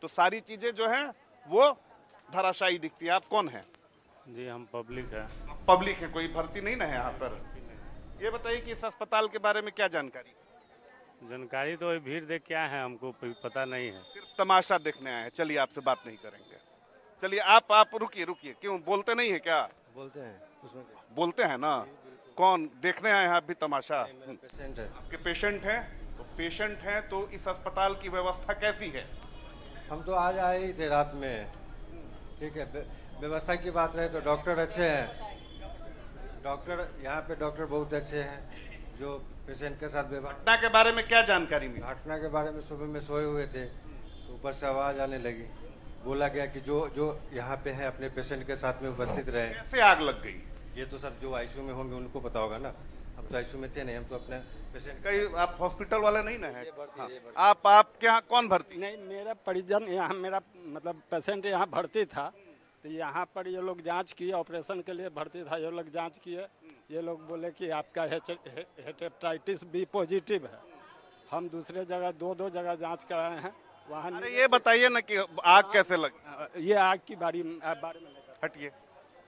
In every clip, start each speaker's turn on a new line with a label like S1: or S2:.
S1: तो सारी चीजें जो हैं वो धराशायी दिखती है। आप कौन है?
S2: जी हम पब्लिक है।
S1: पब्लिक है, कोई भर्ती नहीं ना है यहाँ पर। ये बताइए कि इस अस्पताल के बारे में क्या जानकारी?
S2: जानकारी तो वही भीड़ देख के आए हैं, हमको पता नहीं है।
S1: सिर्फ तमाशा देखने आए हैं। चलिए आपसे बात नहीं करेंगे। चलिए आप रुकिए रुकिए, क्यों बोलते नहीं है क्या?
S3: बोलते हैं उसमें
S1: बोलते हैं ना। कौन देखने आए हैं आप भी तमाशा?
S3: पेशेंट है।
S1: आपके पेशेंट हैं? तो पेशेंट हैं तो इस अस्पताल की व्यवस्था कैसी है?
S3: हम तो आज आए ही थे रात में, ठीक है। व्यवस्था की बात रहे तो डॉक्टर अच्छे हैं, डॉक्टर यहाँ पे डॉक्टर बहुत अच्छे हैं जो पेशेंट के साथ व्यवहार।
S1: घटना के बारे में क्या जानकारी मिली?
S3: घटना के बारे में सुबह में सोए हुए थे तो ऊपर से आवाज़ आने लगी, बोला गया कि जो जो यहाँ पे हैं अपने पेशेंट के साथ में उपस्थित रहे।
S1: कैसे आग लग गई?
S3: ये तो सर जो आईसीयू में होंगे उनको पता होगा ना, हम तो आईसीयू में थे नहीं, हम तो अपने पेशेंट।
S1: कहीं आप हॉस्पिटल वाले नहीं ना है? हाँ। आपके यहाँ कौन भर्ती?
S4: नहीं, मेरा परिजन यहाँ, मेरा मतलब पेशेंट यहाँ भर्ती था, तो यहाँ पर ये लोग जांच किए, ऑपरेशन के लिए भर्ती था, ये लोग जांच किए, ये लोग बोले कि आपका हेपेटाइटिस बी पॉजिटिव है। हम दूसरे जगह दो जगह जांच कराए हैं, वहाँ
S1: अरे ये बताइए ना कि आग कैसे लगी?
S4: ये आग की बारे में
S1: हटिए,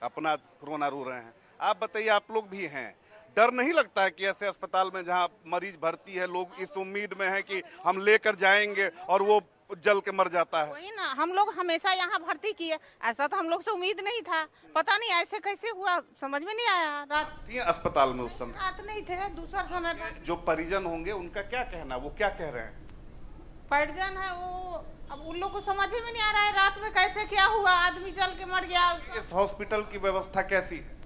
S1: अपना रोना रो रहे हैं। आप बताइए, आप लोग भी हैं, डर नहीं लगता है कि ऐसे अस्पताल में जहां मरीज भर्ती है, लोग इस उम्मीद में है कि हम लेकर जाएंगे और वो जल के मर जाता है?
S5: वही ना, हम लोग हमेशा यहाँ भर्ती किए, ऐसा तो हम लोग से उम्मीद नहीं था। पता नहीं ऐसे कैसे हुआ, समझ में नहीं आया। रात
S1: थी अस्पताल में उस समय?
S5: रात नहीं थे, दूसरा समय पर।
S1: जो परिजन होंगे उनका क्या कहना, वो क्या कह रहे हैं?
S5: परिजन है वो, अब उन लोग को समझ में नहीं आ रहा है रात में कैसे क्या हुआ, आदमी जल के मर गया।
S1: इस हॉस्पिटल की व्यवस्था कैसी है?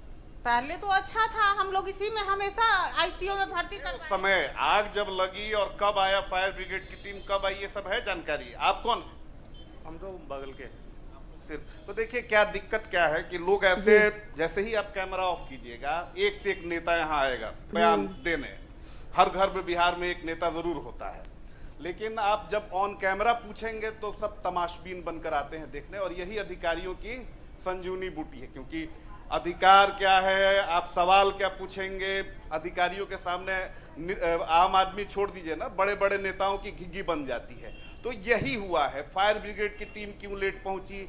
S5: पहले तो अच्छा था, हम लोग इसी में हमेशा आईसीयू में भर्ती
S1: उस
S5: करते।
S1: समय आग जब लगी और कब आया फायर ब्रिगेड की टीम, कब आई, ये सब है जानकारी? आप कौन?
S2: हम तो बगल के।
S1: सिर्फ तो देखिए क्या दिक्कत क्या है कि लोग ऐसे, जैसे ही आप कैमरा ऑफ कीजिएगा, एक से एक नेता यहाँ आएगा बयान देने। हर घर में बिहार में एक नेता जरूर होता है, लेकिन आप जब ऑन कैमरा पूछेंगे तो सब तमाशबीन बनकर आते हैं देखने। और यही अधिकारियों की संजीवनी बूटी है, क्योंकि अधिकार क्या है, आप सवाल क्या पूछेंगे अधिकारियों के सामने? आम आदमी छोड़ दीजिए ना, बड़े बड़े नेताओं की घिघी बन जाती है। तो यही हुआ है। फायर ब्रिगेड की टीम क्यों लेट पहुंची?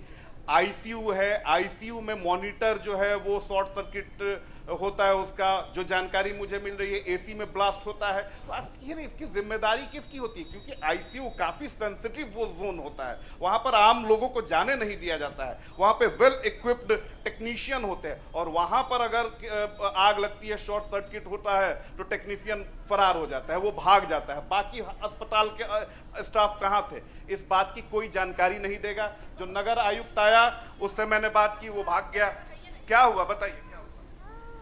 S1: आईसीयू है, आईसीयू में मॉनिटर जो है वो शॉर्ट सर्किट होता है, उसका जो जानकारी मुझे मिल रही है एसी में ब्लास्ट होता है। बात ये नहीं, इसकी जिम्मेदारी किसकी होती है? क्योंकि आईसीयू काफी सेंसिटिव वो जोन होता है, वहां पर आम लोगों को जाने नहीं दिया जाता है। वहां पे वेल इक्विप्ड टेक्नीशियन होते हैं, और वहां पर अगर आग लगती है, शॉर्ट सर्किट होता है, तो टेक्नीशियन फरार हो जाता है, वो भाग जाता है। बाकी अस्पताल के स्टाफ कहाँ थे? इस बात की कोई जानकारी नहीं देगा। जो नगर आयुक्त आया उससे मैंने बात की, वो भाग गया। क्या हुआ बताइए?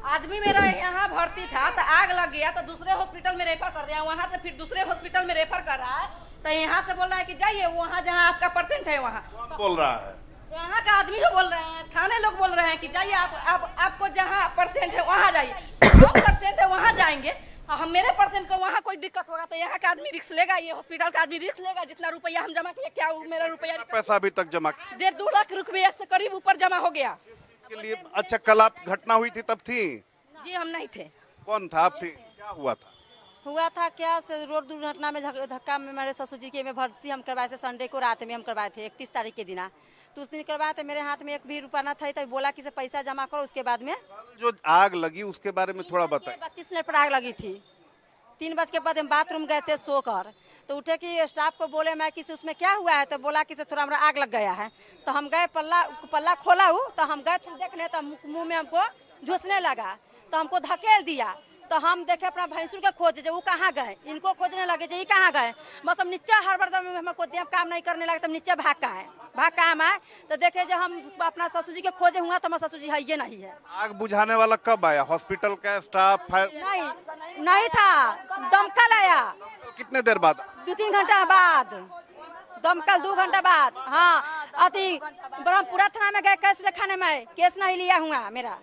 S6: आदमी मेरा यहाँ भर्ती था तो आग लग गया, तो दूसरे हॉस्पिटल में रेफर कर दिया, वहाँ से फिर दूसरे हॉस्पिटल में रेफर कर रहा है, तो यहाँ से बोल रहा है कि जाइए वहाँ जहाँ आपका पेशेंट है वहाँ।
S1: कौन बोल रहा है?
S6: यहाँ का आदमी जो बोल रहे हैं, थाने लोग बोल रहे हैं कि जाइए आपको जहाँ पेशेंट है वहाँ जाइए। जो पेशेंट है वहाँ जाएंगे, हम मेरे पेशेंट को वहाँ कोई दिक्कत होगा तो यहाँ का आदमी रिस्क लेगा, ये हॉस्पिटल का आदमी रिस्क लेगा। जितना रुपया हम जमा किए, क्या मेरा रुपया
S1: पैसा अभी तक जमा?
S6: 1.5-2 लाख रुपया से करीब ऊपर जमा हो गया
S1: के लिए। अच्छा, कल आप घटना हुई थी तब थी?
S6: जी हम नहीं थे।
S1: कौन था? आप थी? क्या हुआ था?
S7: हुआ था क्या, से रोड दुर्घटना में धक्का में मेरे ससुर जी के में भर्ती हम करवाए थे। संडे को रात में हम करवाए थे, 31 तारीख के दिन। तो उस दिन करवाए थे, मेरे हाथ में 1 भी रुपया ना था, तो बोला कि से पैसा जमा करो। उसके बाद में
S1: जो आग लगी उसके बारे में थोड़ा बताइए।
S7: 32 मिनट पर आग लगी थी। 3 बज के बाद हम बाथरूम गए थे सोकर, तो उठे कि स्टाफ को बोले मैं किसी उसमें क्या हुआ है, तो बोला कि से थोड़ा हमारा आग लग गया है। तो हम गए, पल्ला खोला हूँ, तो हम गए देखने, तो मुँह में हमको झुसने लगा, तो हमको धकेल दिया। तो हम देखे अपना भैंसुर के खोजे, जो वो कहाँ गए, इनको खोजने लगे जो ये कहाँ गए। बस हम नीचे हड़बड़ में हमको देव काम नहीं करने लगे, तब नीचे भाग का हम आए, तो देखे जो हम अपना ससुर जी के खोजे हुआ, तो हमारा ससुर जी है ये नहीं है।
S1: आग बुझाने वाला कब आया? हॉस्पिटल का स्टाफ?
S7: नहीं था, दमकल आया।
S1: कितने देर बाद?
S7: 2-3 घंटा बाद दमकल, 2 घंटा बाद। हाँ, अति ब्रह्मपुरा थाना में गए केस लिखाने में, केस नहीं लिया हुआ, मेरा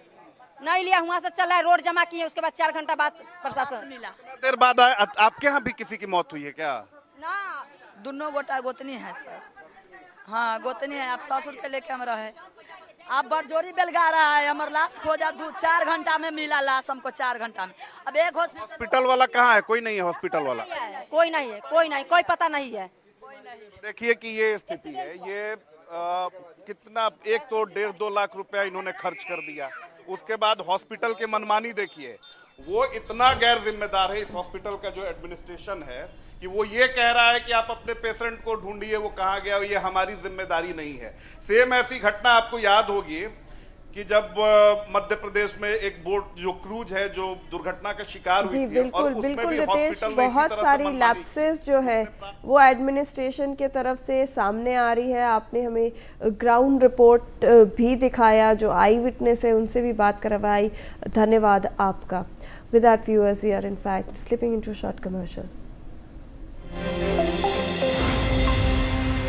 S7: नहीं लिया हुआ से चला है, रोड जमा किए। उसके बाद 4 घंटा बाद प्रशासन मिला।
S1: देर बाद आए। आपके यहाँ भी किसी की मौत हुई है क्या?
S6: ना, दोनों गोटा गोतनी है सर। हाँ गोतनी है, आप ससुर के लेके हम रहे। आप बरजोरी बेलगा रहा है, हमारे लाश खोजा 4 घंटा में मिला लाश हमको, 4 घंटा में। अब एक
S1: हॉस्पिटल वाला कहाँ है? कोई नहीं है हॉस्पिटल वाला?
S7: कोई नहीं है, कोई पता नहीं है।
S1: देखिए कि ये स्थिति है, ये कितना, एक तो 1.5-2 लाख रुपया इन्होंने खर्च कर दिया, उसके बाद हॉस्पिटल के मनमानी देखिए, वो इतना गैर जिम्मेदार है इस हॉस्पिटल का जो एडमिनिस्ट्रेशन है कि वो ये कह रहा है कि आप अपने पेशेंट को ढूंढिए, वो कहाँ गया, ये हमारी जिम्मेदारी नहीं है। सेम ऐसी घटना आपको याद होगी कि जब मध्य प्रदेश में एक बोट जो क्रूज है जो दुर्घटना का शिकार हुई
S8: जी
S1: थी,
S8: बिल्कुल
S1: और उसमें
S8: बिल्कुल
S1: भी
S8: रितेश,
S1: हॉस्पिटल ने इसी
S8: बहुत
S1: तरह से
S8: सारी
S1: मनमानी
S8: लैप्सेस जो है वो एडमिनिस्ट्रेशन के तरफ से सामने आ रही है। आपने हमें ग्राउंड रिपोर्ट भी दिखाया, जो आई विटनेस है उनसे भी बात करवाई, धन्यवाद आपका। With that viewers we are in fact slipping into short commercial.